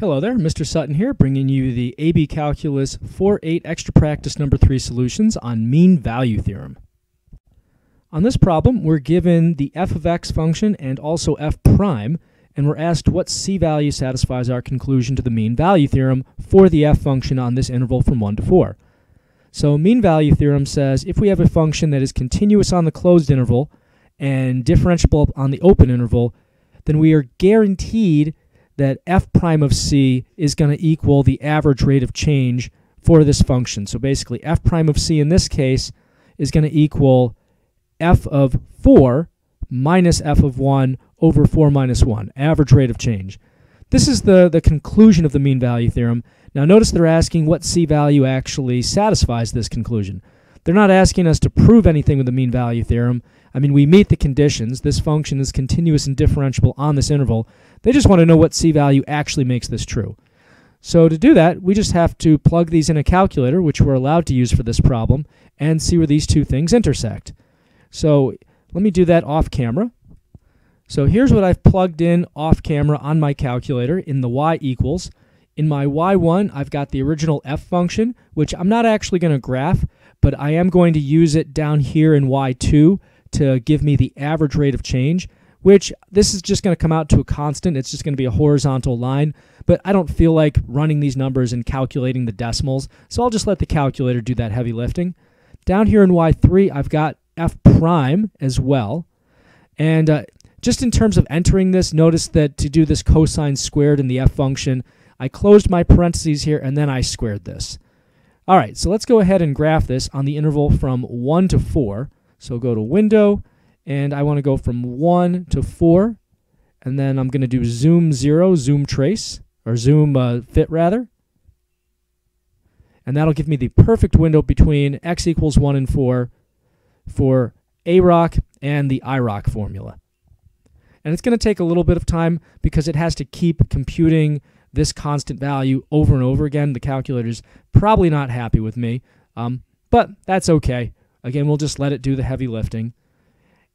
Hello there, Mr. Sutton here, bringing you the AB Calculus 4-8 Extra Practice Number 3 solutions on mean value theorem. On this problem, we're given the f of x function and also f prime, and we're asked what c value satisfies our conclusion to the mean value theorem for the f function on this interval from 1 to 4. So mean value theorem says if we have a function that is continuous on the closed interval and differentiable on the open interval, then we are guaranteed that f prime of c is going to equal the average rate of change for this function. So basically f prime of c in this case is going to equal f of 4 minus f of 1 over 4 minus 1, average rate of change. This is the conclusion of the mean value theorem. Now notice they're asking what c value actually satisfies this conclusion. They're not asking us to prove anything with the mean value theorem. I mean, we meet the conditions. This function is continuous and differentiable on this interval. They just want to know what c value actually makes this true. So to do that, we just have to plug these in a calculator, which we're allowed to use for this problem, and see where these two things intersect. So let me do that off camera. So here's what I've plugged in off camera on my calculator in the y equals. In my y1, I've got the original f function, which I'm not actually going to graph, but I am going to use it down here in y2 to give me the average rate of change, which this is just going to come out to a constant. It's just going to be a horizontal line, but I don't feel like running these numbers and calculating the decimals, so I'll just let the calculator do that heavy lifting. Down here in y3, I've got f prime as well, and just in terms of entering this, notice that to do this cosine squared in the f function, I closed my parentheses here and then I squared this. All right, so let's go ahead and graph this on the interval from 1 to 4. So go to Window, and I want to go from 1 to 4, and then I'm going to do zoom 0, zoom trace, or zoom fit rather. And that'll give me the perfect window between x equals 1 and 4 for AROC and the IROC formula. And it's going to take a little bit of time because it has to keep computing this constant value over and over again. The calculator's probably not happy with me, but that's okay. Again, we'll just let it do the heavy lifting.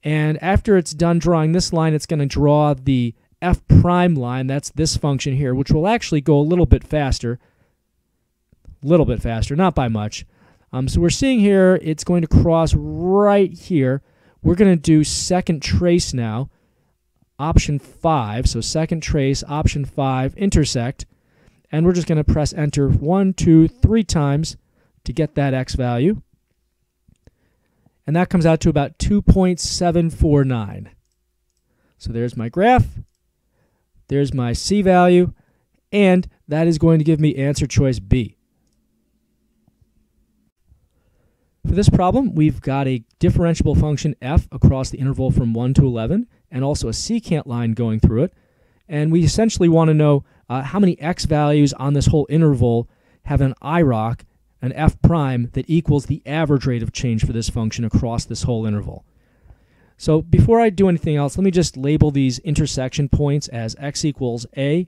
And after it's done drawing this line, it's going to draw the f prime line. That's this function here, which will actually go a little bit faster, not by much. So we're seeing here it's going to cross right here. We're going to do second trace now, option 5. So second trace, option 5, intersect. And we're just going to press enter 1, 2, 3 times to get that x value. And that comes out to about 2.749. So there's my graph, there's my c value, and that is going to give me answer choice B. For this problem, we've got a differentiable function f across the interval from 1 to 11, and also a secant line going through it. And we essentially want to know how many x values on this whole interval have an IROC, an f prime, that equals the average rate of change for this function across this whole interval. So before I do anything else, let me just label these intersection points as x equals a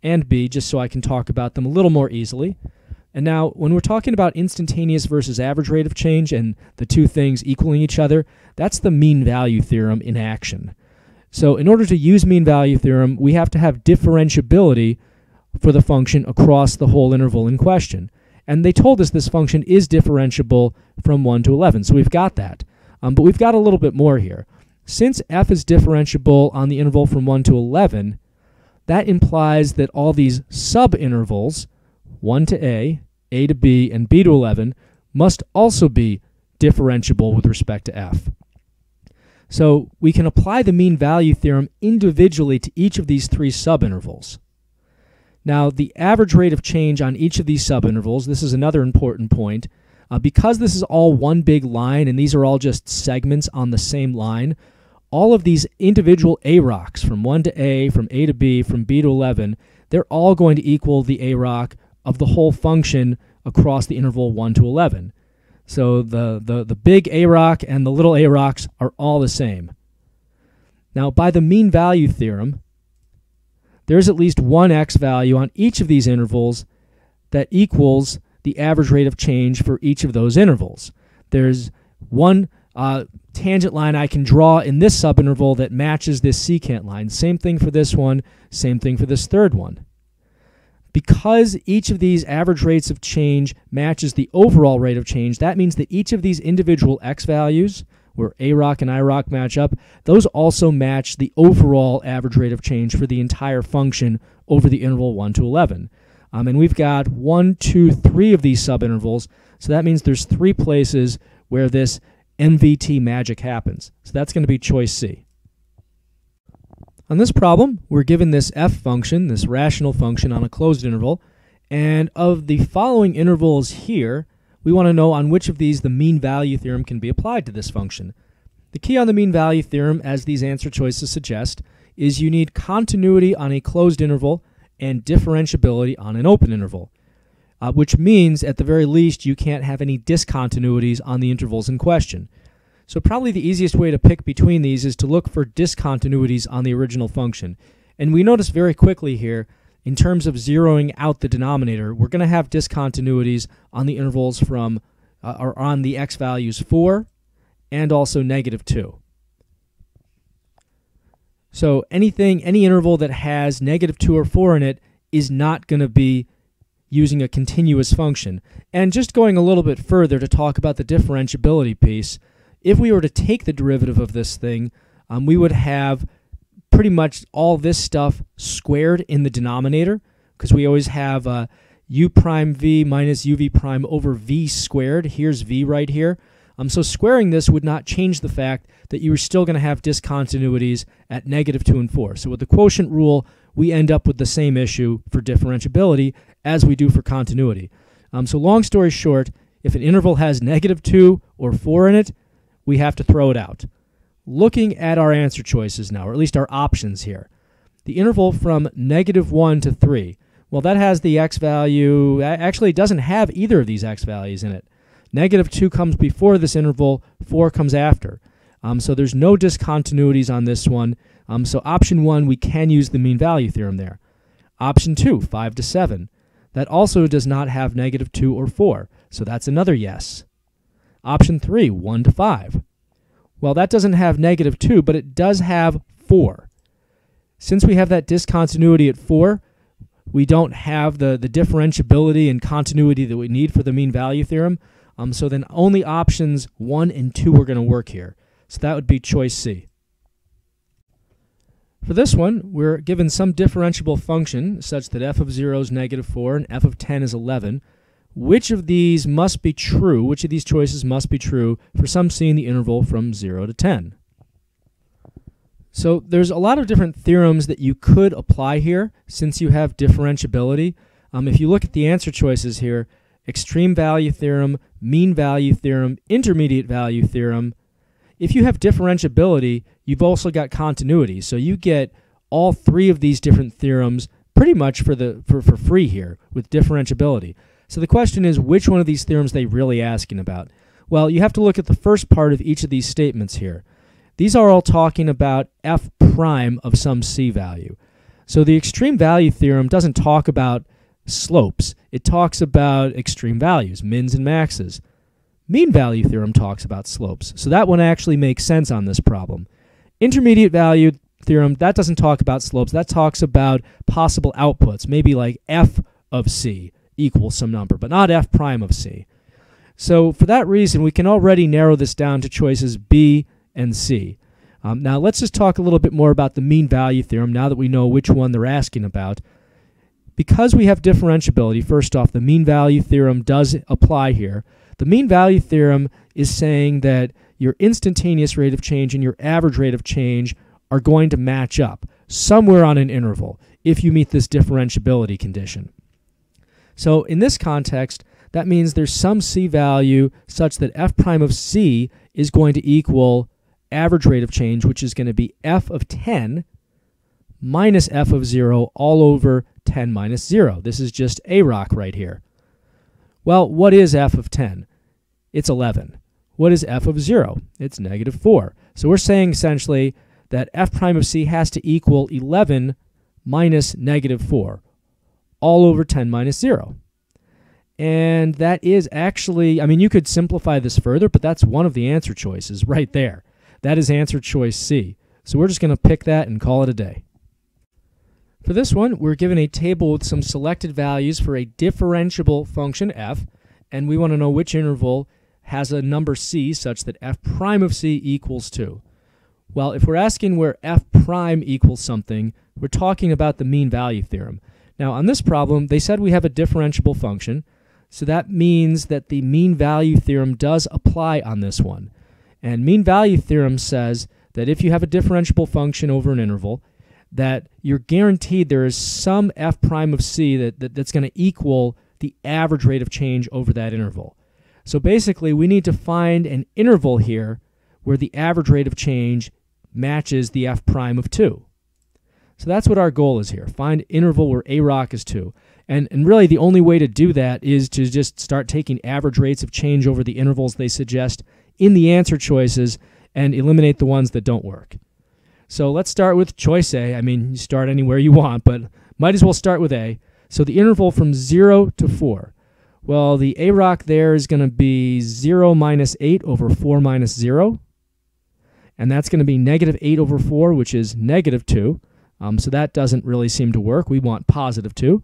and b, just so I can talk about them a little more easily. And now, when we're talking about instantaneous versus average rate of change and the two things equaling each other, that's the mean value theorem in action. So in order to use mean value theorem, we have to have differentiability for the function across the whole interval in question. And they told us this function is differentiable from 1 to 11, so we've got that. But we've got a little bit more here. Since f is differentiable on the interval from 1 to 11, that implies that all these subintervals, 1 to a to b, and b to 11, must also be differentiable with respect to f. So we can apply the mean value theorem individually to each of these 3 subintervals. Now, the average rate of change on each of these subintervals, this is another important point, because this is all one big line and these are all just segments on the same line, all of these individual AROCs from 1 to a, from a to b, from b to 11, they're all going to equal the AROC of the whole function across the interval 1 to 11. So the big AROC and the little AROCs are all the same. Now, by the mean value theorem, there's at least one x value on each of these intervals that equals the average rate of change for each of those intervals. There's one tangent line I can draw in this subinterval that matches this secant line. Same thing for this one, same thing for this third one. Because each of these average rates of change matches the overall rate of change, that means that each of these individual x values, where AROC and IROC match up, those also match the overall average rate of change for the entire function over the interval 1 to 11. And we've got 1, 2, 3 of these subintervals, so that means there's 3 places where this MVT magic happens. So that's going to be choice C. On this problem, we're given this f function, this rational function on a closed interval, and of the following intervals here, we want to know on which of these the mean value theorem can be applied to this function. The key on the mean value theorem, as these answer choices suggest, is you need continuity on a closed interval and differentiability on an open interval, which means at the very least you can't have any discontinuities on the intervals in question. So probably the easiest way to pick between these is to look for discontinuities on the original function. And we notice very quickly here, in terms of zeroing out the denominator, we're going to have discontinuities on the intervals from, or on the x values 4 and also -2. So any interval that has -2 or 4 in it is not going to be using a continuous function. And just going a little bit further to talk about the differentiability piece, if we were to take the derivative of this thing, we would have pretty much all this stuff squared in the denominator, because we always have u prime v minus uv prime over v squared. Here's v right here. So squaring this would not change the fact that you are still going to have discontinuities at -2 and 4. So with the quotient rule, we end up with the same issue for differentiability as we do for continuity. So long story short, if an interval has -2 or 4 in it, we have to throw it out. Looking at our answer choices now, or at least our options here, the interval from -1 to 3, well, that has the x value, actually it doesn't have either of these x values in it. -2 comes before this interval, 4 comes after. So there's no discontinuities on this one. So option 1, we can use the mean value theorem there. Option 2, 5 to 7, that also does not have -2 or 4, so that's another yes. Option 3, 1 to 5. Well, that doesn't have -2, but it does have 4. Since we have that discontinuity at 4, we don't have the differentiability and continuity that we need for the mean value theorem. So then only options 1 and 2 are going to work here. So that would be choice C. For this one, we're given some differentiable function such that f of 0 is -4 and f of 10 is 11. Which of these must be true? Which of these choices must be true for some c in the interval from 0 to 10? So there's a lot of different theorems that you could apply here since you have differentiability. If you look at the answer choices here, extreme value theorem, mean value theorem, intermediate value theorem. If you have differentiability, you've also got continuity. So you get all 3 of these different theorems pretty much for free here with differentiability. So the question is, which one of these theorems are they really asking about? Well, you have to look at the first part of each of these statements here. These are all talking about f prime of some c value. So the extreme value theorem doesn't talk about slopes. It talks about extreme values, mins and maxes. Mean value theorem talks about slopes. So that one actually makes sense on this problem. Intermediate value theorem, that doesn't talk about slopes. That talks about possible outputs, maybe like f of c equals some number, but not f prime of c. So for that reason, we can already narrow this down to choices B and C. Now let's just talk a little bit more about the mean value theorem now that we know which one they're asking about. Because we have differentiability, first off, the mean value theorem does apply here. The mean value theorem is saying that your instantaneous rate of change and your average rate of change are going to match up somewhere on an interval if you meet this differentiability condition. So in this context, that means there's some c value such that f prime of c is going to equal average rate of change, which is going to be f of 10 minus f of 0 all over 10 minus 0. This is just AROC right here. Well, what is f of 10? It's 11. What is f of 0? It's -4. So we're saying essentially that f prime of c has to equal 11 minus -4 all over 10 minus 0. And that is actually, I mean, you could simplify this further, but that's one of the answer choices right there. That is answer choice C. So we're just going to pick that and call it a day. For this one, we're given a table with some selected values for a differentiable function f, and we want to know which interval has a number c such that f prime of c equals 2. Well, if we're asking where f prime equals something, we're talking about the mean value theorem. Now, on this problem, they said we have a differentiable function, so that means that the mean value theorem does apply on this one. And mean value theorem says that if you have a differentiable function over an interval, that you're guaranteed there is some f prime of c that's going to equal the average rate of change over that interval. So basically, we need to find an interval here where the average rate of change matches the f prime of 2. So that's what our goal is here. Find interval where a rock is 2. And really the only way to do that is to just start taking average rates of change over the intervals they suggest in the answer choices and eliminate the ones that don't work. So let's start with choice A. I mean, you start anywhere you want, but might as well start with A. So the interval from 0 to 4. Well, the a rock there is going to be 0 minus 8 over 4 minus 0. And that's going to be negative 8 over 4, which is negative 2. So that doesn't really seem to work. We want positive 2.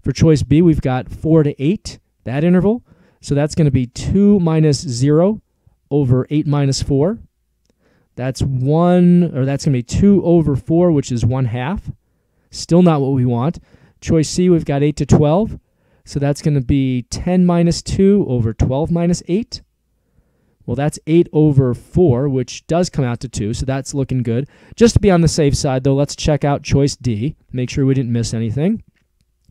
For choice B, we've got 4 to 8, that interval. So that's going to be 2 minus 0 over 8 minus 4. That's going to be 2 over 4, which is 1/2. Still not what we want. Choice C, we've got 8 to 12. So that's going to be 10 minus 2 over 12 minus 8. Well, that's 8 over 4, which does come out to 2, so that's looking good. Just to be on the safe side, though, let's check out choice D, make sure we didn't miss anything.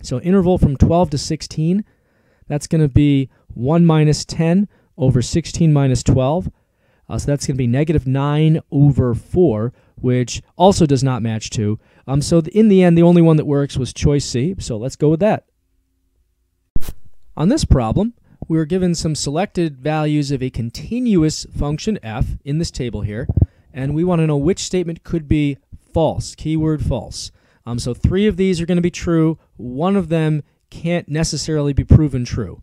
So interval from 12 to 16, that's going to be 1 minus 10 over 16 minus 12. So that's going to be negative 9 over 4, which also does not match 2. So in the end, the only one that works was choice C, so let's go with that. On this problem, we were given some selected values of a continuous function f in this table here, and we want to know which statement could be false, keyword false. So 3 of these are going to be true. 1 of them can't necessarily be proven true.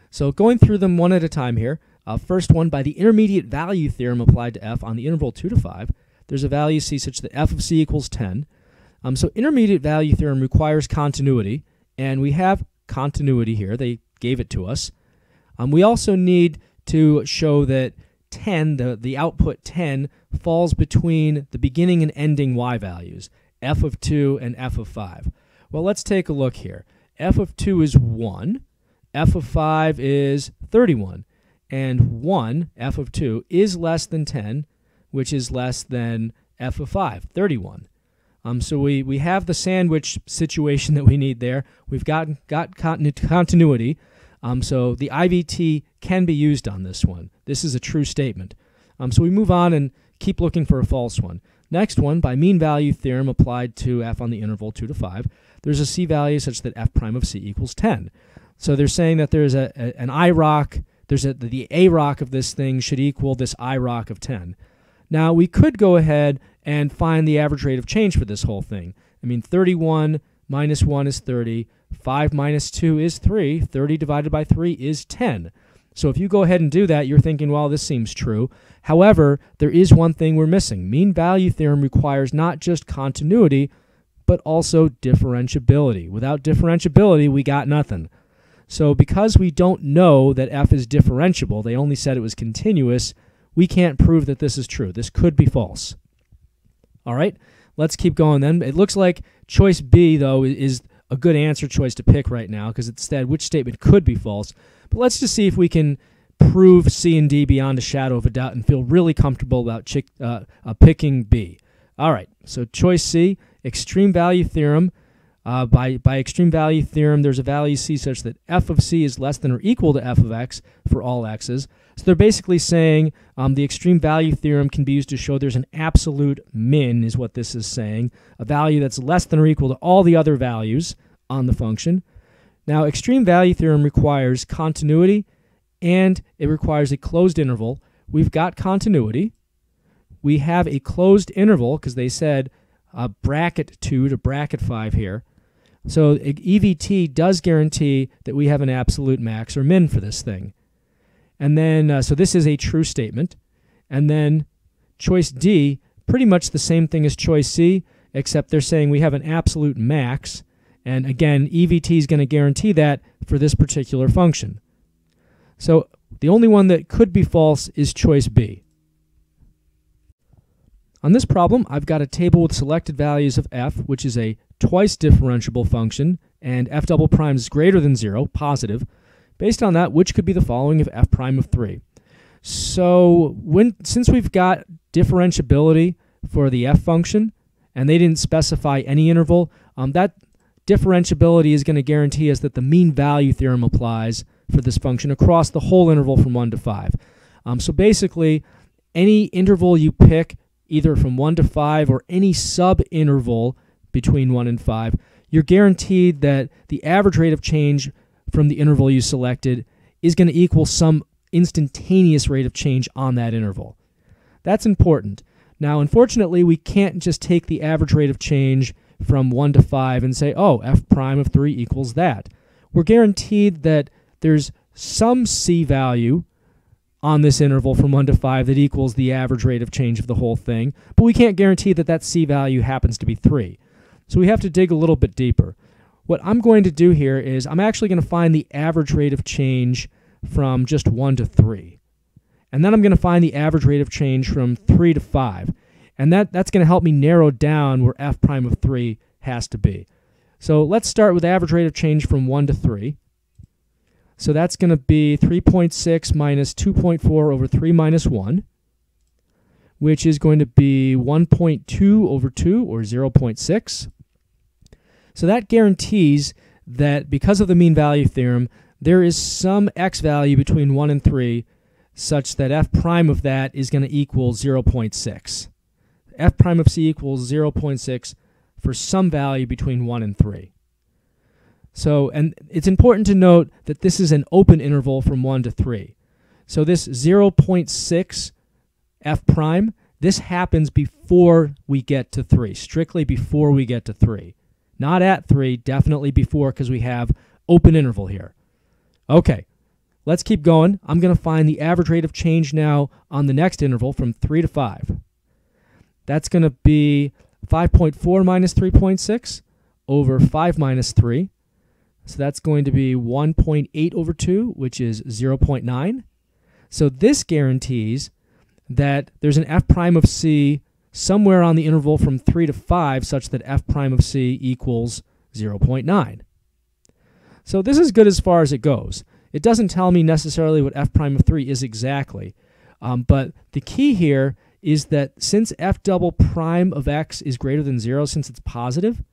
So going through them one at a time here, first one, by the intermediate value theorem applied to f on the interval 2 to 5, there's a value c such that f of c equals 10. So intermediate value theorem requires continuity, and we have continuity here. They gave it to us. We also need to show that 10, the output 10, falls between the beginning and ending y values, f of 2 and f of 5. Well, let's take a look here. F of 2 is 1, f of 5 is 31, and 1, f of 2, is less than 10, which is less than f of 5, 31. So we have the sandwich situation that we need there. We've got continuity. So the IVT can be used on this one. This is a true statement. So we move on and keep looking for a false one. Next one, by mean value theorem applied to f on the interval 2 to 5, there's a c value such that f prime of c equals 10. So they're saying that there's an I rock, the a rock of this thing should equal this I rock of 10. Now we could go ahead and find the average rate of change for this whole thing. I mean, 31 minus 1 is 30. 5 minus 2 is 3. 30 divided by 3 is 10. So if you go ahead and do that, you're thinking, well, this seems true. However, there is one thing we're missing. Mean value theorem requires not just continuity, but also differentiability. Without differentiability, we got nothing. So because we don't know that f is differentiable, they only said it was continuous, we can't prove that this is true. This could be false. All right, let's keep going then. It looks like choice B, though, is a good answer choice to pick right now because instead which statement could be false. But let's just see if we can prove C and D beyond a shadow of a doubt and feel really comfortable about picking B. All right, so choice C, extreme value theorem. By extreme value theorem, there's a value C such that f of c is less than or equal to f of x for all x's. So they're basically saying the extreme value theorem can be used to show there's an absolute min, is what this is saying, a value that's less than or equal to all the other values on the function. Now, extreme value theorem requires continuity, and it requires a closed interval. We've got continuity. We have a closed interval because they said bracket 2 to bracket 5 here. So EVT does guarantee that we have an absolute max or min for this thing. And then, so this is a true statement. And then choice D, pretty much the same thing as choice C. except they're saying we have an absolute max, and again, EVT is going to guarantee that for this particular function. So the only one that could be false is choice B. On this problem, I've got a table with selected values of f, which is a twice differentiable function, and f double prime is greater than 0, positive. Based on that, which could be the following if f prime of 3? So since we've got differentiability for the f function, and they didn't specify any interval, that differentiability is going to guarantee us that the mean value theorem applies for this function across the whole interval from 1 to 5. So basically, any interval you pick, either from 1 to 5 or any sub-interval between 1 and 5, you're guaranteed that the average rate of change from the interval you selected is going to equal some instantaneous rate of change on that interval. That's important. Now, unfortunately, we can't just take the average rate of change from 1 to 5 and say, oh, f prime of 3 equals that. We're guaranteed that there's some c value on this interval from 1 to 5 that equals the average rate of change of the whole thing, but we can't guarantee that that c value happens to be 3. So we have to dig a little bit deeper. What I'm going to do here is I'm actually going to find the average rate of change from just 1 to 3. And then I'm going to find the average rate of change from 3 to 5. And that's going to help me narrow down where f prime of 3 has to be. So let's start with average rate of change from 1 to 3. So that's going to be 3.6 minus 2.4 over 3 minus 1, which is going to be 1.2 over 2, or 0.6. So that guarantees that because of the mean value theorem, there is some x value between 1 and 3 such that f prime of that is going to equal 0.6. F prime of c equals 0.6 for some value between 1 and 3. So, and it's important to note that this is an open interval from 1 to 3. So this 0.6 f prime, this happens before we get to 3, strictly before we get to 3. Not at 3, definitely before, because we have open interval here. Okay, let's keep going. I'm going to find the average rate of change now on the next interval from 3 to 5. That's going to be 5.4 minus 3.6 over 5 minus 3. So that's going to be 1.8 over 2, which is 0.9. So this guarantees that there's an f prime of c somewhere on the interval from 3 to 5 such that f prime of c equals 0.9. So this is good as far as it goes. It doesn't tell me necessarily what f prime of 3 is exactly, but the key here is that since f double prime of x is greater than 0, since it's positive,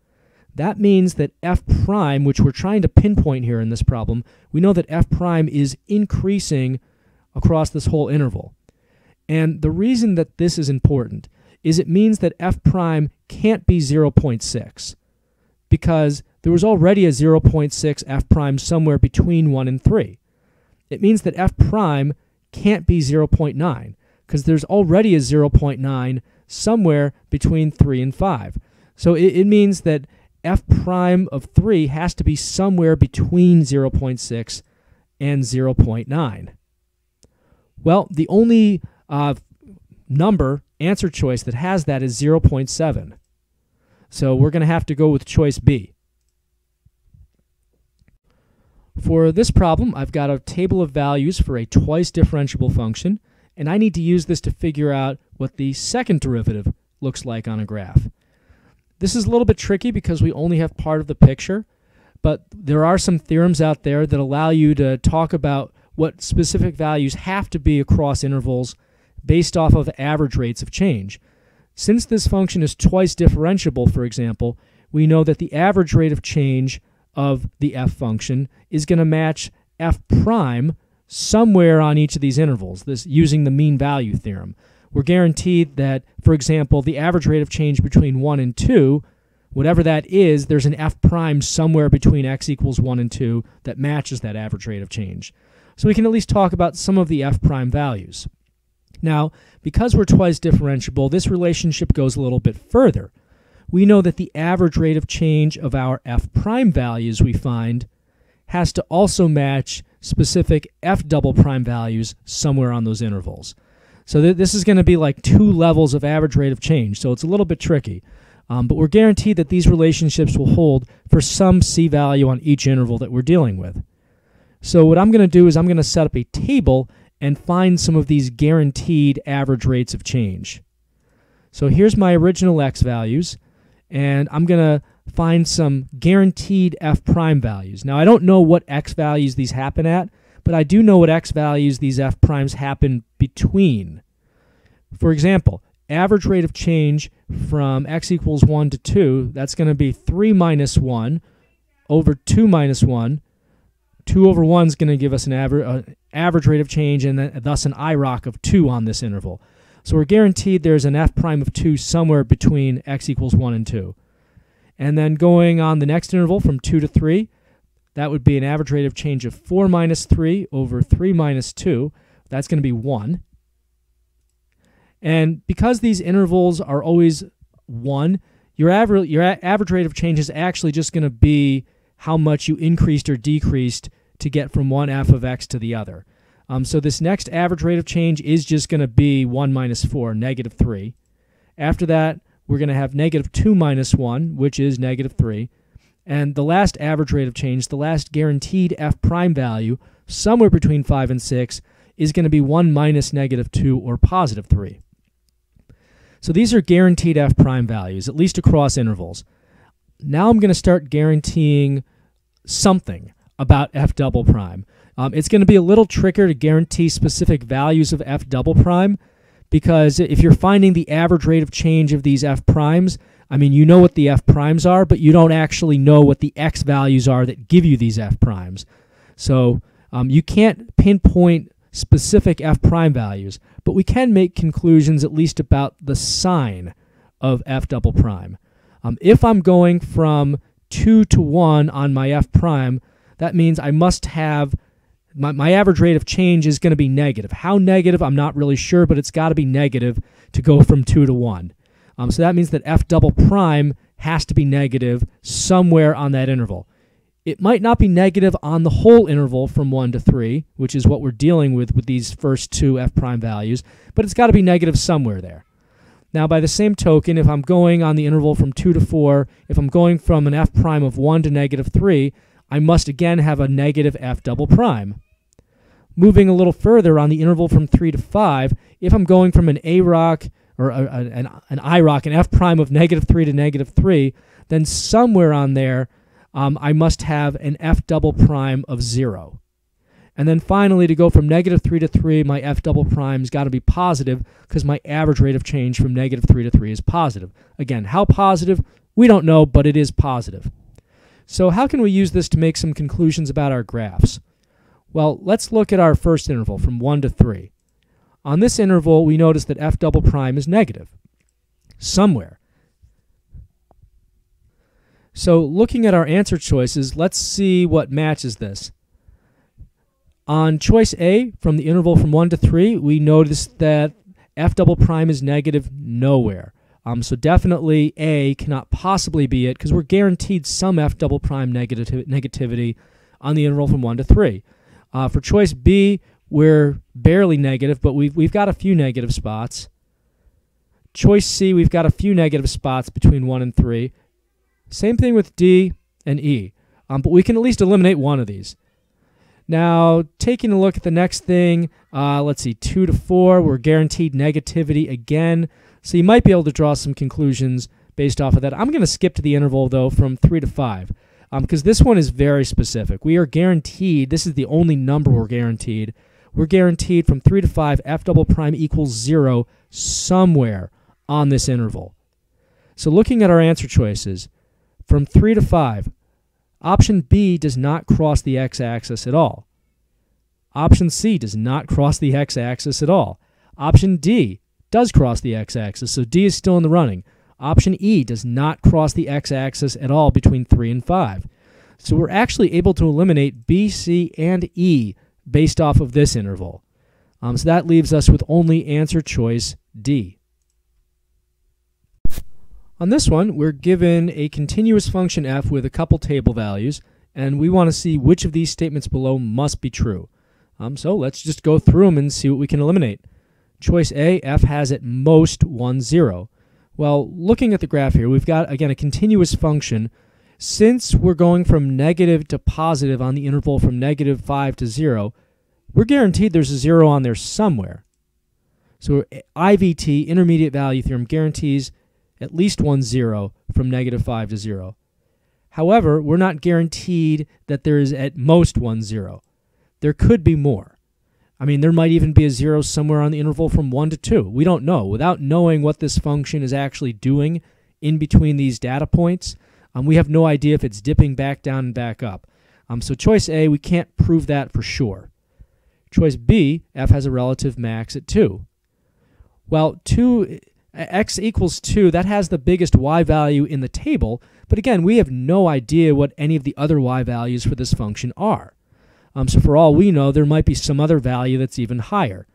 that means that f prime, which we're trying to pinpoint here in this problem, we know that f prime is increasing across this whole interval. And the reason that this is important is it means that f prime can't be 0.6 because there was already a 0.6 f prime somewhere between 1 and 3. It means that f prime can't be 0.9 because there's already a 0.9 somewhere between 3 and 5. So it means that f prime of 3 has to be somewhere between 0.6 and 0.9. Well, the only answer choice that has that is 0.7. So we're going to have to go with choice B. For this problem, I've got a table of values for a twice differentiable function, and I need to use this to figure out what the second derivative looks like on a graph. This is a little bit tricky because we only have part of the picture, but there are some theorems out there that allow you to talk about what specific values have to be across intervals based off of average rates of change. Since this function is twice differentiable, for example, we know that the average rate of change of the f function is going to match f prime somewhere on each of these intervals, this using the mean value theorem. We're guaranteed that, for example, the average rate of change between 1 and 2, whatever that is, there's an f prime somewhere between x equals 1 and 2 that matches that average rate of change. So we can at least talk about some of the f prime values. Now, because we're twice differentiable, this relationship goes a little bit further. We know that the average rate of change of our f prime values we find has to also match specific f double prime values somewhere on those intervals. So this is going to be like 2 levels of average rate of change, so it's a little bit tricky. But we're guaranteed that these relationships will hold for some c value on each interval that we're dealing with. So what I'm going to do is I'm going to set up a table and find some of these guaranteed average rates of change. So here's my original x values, and I'm going to find some guaranteed f prime values. Now I don't know what x values these happen at, but I do know what x values these f primes happen between. For example, average rate of change from x equals 1 to 2, that's going to be 3 minus 1 over 2 minus 1. 2 over 1 is going to give us an average rate of change, and thus an IROC of 2 on this interval. So we're guaranteed there's an f prime of 2 somewhere between x equals 1 and 2. And then going on the next interval from 2 to 3, that would be an average rate of change of 4 minus 3 over 3 minus 2. That's going to be 1. And because these intervals are always 1, your average rate of change is actually just going to be how much you increased or decreased to get from one f of x to the other. So this next average rate of change is just going to be 1 minus 4, negative 3. After that, we're going to have negative 2 minus 1, which is negative 3. And the last average rate of change, the last guaranteed f prime value, somewhere between 5 and 6, is going to be 1 minus negative 2, or positive 3. So these are guaranteed f prime values, at least across intervals. Now I'm going to start guaranteeing something about f double prime. It's going to be a little trickier to guarantee specific values of f double prime, because if you're finding the average rate of change of these f primes, I mean, you know what the f primes are, but you don't actually know what the x values are that give you these f primes. So you can't pinpoint specific f prime values, but we can make conclusions at least about the sign of f double prime. If I'm going from 2 to 1 on my f prime, that means I must have my average rate of change is going to be negative. How negative, I'm not really sure, but it's got to be negative to go from 2 to 1. So that means that f double prime has to be negative somewhere on that interval. It might not be negative on the whole interval from 1 to 3, which is what we're dealing with these first two f prime values, but it's got to be negative somewhere there. Now, by the same token, if I'm going on the interval from 2 to 4, if I'm going from an f prime of 1 to negative 3, I must again have a negative f double prime. Moving a little further on the interval from 3 to 5, if I'm going from an AROC or an IROC, an f prime of negative 3 to negative 3, then somewhere on there I must have an f double prime of 0. And then finally, to go from negative 3 to 3, my f double prime's got to be positive because my average rate of change from negative 3 to 3 is positive. Again, how positive? We don't know, but it is positive. So how can we use this to make some conclusions about our graphs? Well, let's look at our first interval from 1 to 3. On this interval, we notice that f double prime is negative somewhere. So looking at our answer choices, let's see what matches this. On choice A, from the interval from 1 to 3, we notice that f double prime is negative nowhere. So definitely A cannot possibly be it, because we're guaranteed some f double prime negativity on the interval from 1 to 3. For choice B, we're barely negative, but we've got a few negative spots. Choice C, we've got a few negative spots between 1 and 3. Same thing with D and E, but we can at least eliminate one of these. Now, taking a look at the next thing, let's see, 2 to 4, we're guaranteed negativity again. So you might be able to draw some conclusions based off of that. I'm going to skip to the interval, though, from 3 to 5, because this one is very specific. We are guaranteed, this is the only number we're guaranteed. We're guaranteed from 3 to 5, f double prime equals 0 somewhere on this interval. So looking at our answer choices, from 3 to 5, option B does not cross the x-axis at all. Option C does not cross the x-axis at all. Option D does cross the x-axis, so D is still in the running. Option E does not cross the x-axis at all between 3 and 5. So we're actually able to eliminate B, C, and E based off of this interval. So that leaves us with only answer choice D. On this one, we're given a continuous function f with a couple table values, and we want to see which of these statements below must be true. So let's just go through them and see what we can eliminate. Choice A, f has at most 1, 0. Well, looking at the graph here, we've got, again, a continuous function. Since we're going from negative to positive on the interval from -5 to 0, we're guaranteed there's a 0 on there somewhere. So IVT, intermediate value theorem, guarantees at least one 0 from -5 to 0. However, we're not guaranteed that there is at most one 0. There could be more. I mean, there might even be a 0 somewhere on the interval from 1 to 2. We don't know. Without knowing what this function is actually doing in between these data points, we have no idea if it's dipping back down and back up. So choice A, we can't prove that for sure. Choice B, f has a relative max at 2. Well, x equals 2, that has the biggest y value in the table, but again, we have no idea what any of the other y values for this function are. So for all we know, there might be some other value that's even higher.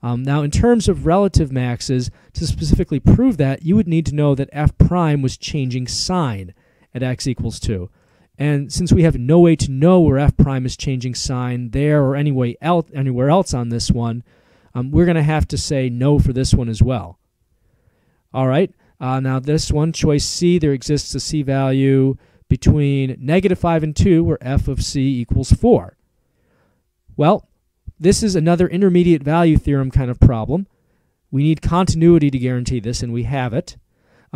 Now, in terms of relative maxes, to specifically prove that, you would need to know that f prime was changing sign at x equals 2. And since we have no way to know where f prime is changing sign there or anywhere else on this one, we're going to have to say no for this one as well. All right, now this one, choice C, there exists a C value between -5 and 2 where f of C equals 4. Well, this is another intermediate value theorem kind of problem. We need continuity to guarantee this, and we have it.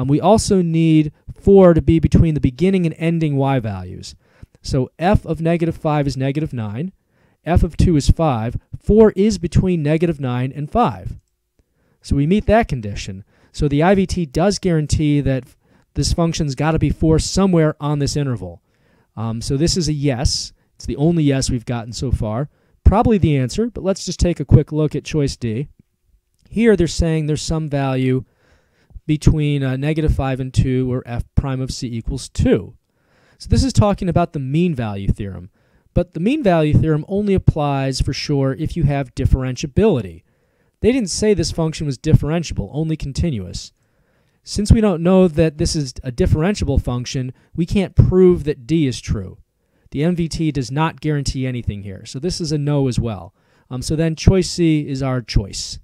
We also need 4 to be between the beginning and ending y values. So f of -5 is -9, f of 2 is 5, 4 is between -9 and 5. So we meet that condition. So the IVT does guarantee that this function's got to be 4 somewhere on this interval. So this is a yes. It's the only yes we've gotten so far. Probably the answer, but let's just take a quick look at choice D. Here they're saying there's some value between -5 and 2 where f prime of C equals 2. So this is talking about the mean value theorem. But the mean value theorem only applies for sure if you have differentiability. They didn't say this function was differentiable, only continuous. Since we don't know that this is a differentiable function, we can't prove that D is true. The MVT does not guarantee anything here, so this is a no as well. So then choice C is our choice.